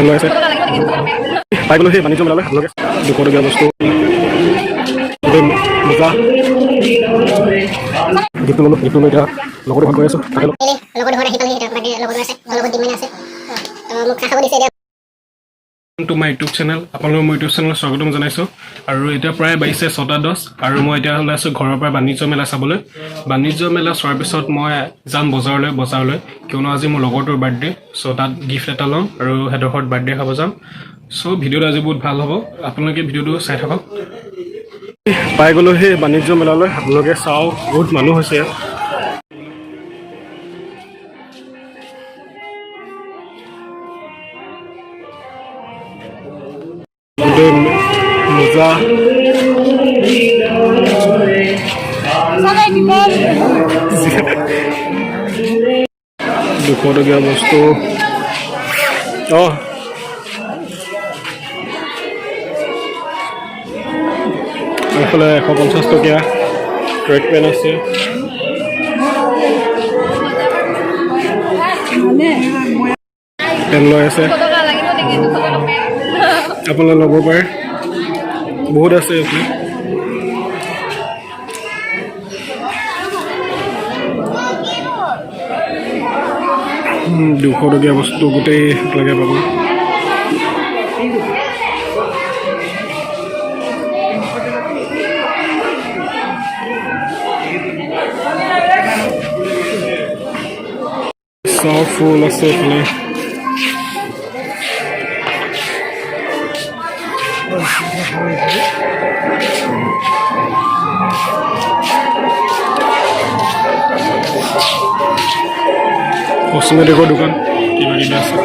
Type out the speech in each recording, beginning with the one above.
লৈ আছে পাই গ'লোঁ সেই বাণিজ্য মেলালৈ আপোনালোকে 200 টকীয়া বস্তু মোজা গিফ্টটো ল'লোঁ গিফ্টটো লৈ এতিয়া লগৰ ঘৰত গৈ আছোঁ তাকে লগৰ ঘৰত আহি পালে লগৰ আছে লগত দিমানে আছে মোক খা খাব দিছে টু মাই ইউটিউব চেনেল আপোনালোকৰ মোৰ ইউটিউব চেনেলত স্বাগতম জনাইছোঁ আৰু এতিয়া প্ৰায় বাজিছে 6:10 আৰু মই এতিয়া ওলাই আছোঁ ঘৰৰ পৰা বাণিজ্য মেলা চাবলৈ বাণিজ্য মেলা চোৱাৰ পিছত মই যাম বজাৰলৈ কিয়নো আজি মোৰ লগৰটোৰ বাৰ্থডে চ' তাত গিফ্ট এটা ল'ম আৰু সিহঁতৰ ঘৰত বাৰ্থডে খাব যাম চ' ভিডিঅ'টো আজি বহুত ভাল হ'ব আপোনালোকে ভিডিঅ'টো চাই থাকক পাই গ'লোঁ সেই বাণিজ্য মেলালৈ আপোনালোকে চাওক বহুত মানুহ হৈছে মোজা 200 টকীয়া বস্তু এইফালে 150 টকীয়া ট্ৰেক পেন আছে পেন লৈ আছে আপোনালোকে ল'ব পাৰে বহুত আছে এইফালে 200 টকীয়া বস্তু গোটেই লাগে পাব চব ফুল আছে এইফালে কসমেটিকৰ দোকান কিবা কিবি আছে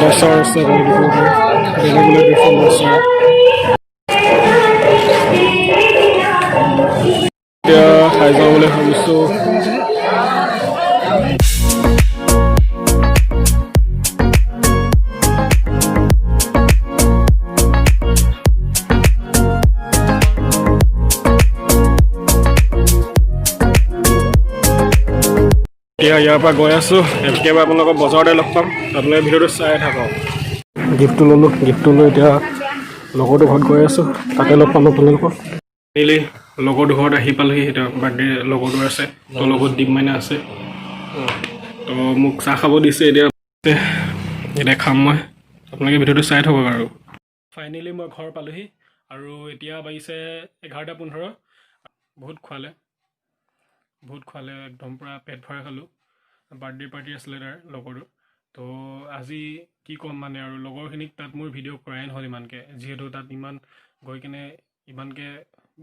আচাৰ আছে বেলেগ আচাৰ এতিয়া খাই যাওঁ বুলি ভাবিছোঁ এতিয়া ইয়াৰ পৰা গৈ আছোঁ একেবাৰে আপোনালোকক বজাৰতে লগ পাম আপোনালোকে ভিডিঅ'টো চাই থাকক গিফ্টটো ল'লোঁ গিফ্টটো লৈ এতিয়া লগৰটো ঘৰত গৈ আছোঁ তাতে লগ পাম আপোনালোকক ফাইনেলি লগৰটো ঘৰত আহি পালেহি এতিয়া বাৰ্থডে লগৰটো আছে তো লগত ডিমাইনা আছে তো মোক চাহ খাব দিছে এতিয়া খাম মই আপোনালোকে ভিডিঅ'টো চাই থাকক আৰু ফাইনেলি মই ঘৰ পালোহি আৰু এতিয়া বাজিছে 11:15 বহুত খোৱালে একদম পূৰা পেট ভৰাই খালোঁ বাৰ্থডে পাৰ্টি আছিলে তাৰ লগৰটো তো আজি কি ক'ম মানে আৰু লগৰখিনিক তাত মোৰ ভিডিঅ' কৰাই নহ'ল ইমানকৈ যিহেতু তাত ইমান গৈ কিনে ইমানকৈ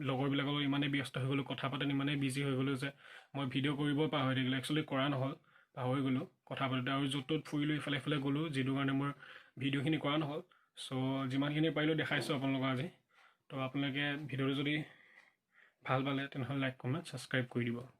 লগৰবিলাকৰ ইমানেই ব্যস্ত হৈ গ'লোঁ কথা পাতাত ইমানেই বিজি হৈ গ'লোঁ যে মই ভিডিঅ' কৰিব পাহৰি থাকিলোঁ একচুৱেলি কৰা নহ'ল পাহৰি গ'লোঁ কথা পাতোঁতে আৰু য'ত ত'ত ফুৰিলোঁ ইফালে গ'লোঁ যিটো কাৰণে মোৰ ভিডিঅ'খিনি কৰা নহ'ল চ' যিমানখিনি পাৰিলোঁ দেখাইছোঁ আপোনালোকক আজি তো আপোনালোকে ভিডিঅ'টো যদি ভাল পালে তেনেহ'লে লাইক কমেণ্ট ছাবস্ক্ৰাইব কৰি দিব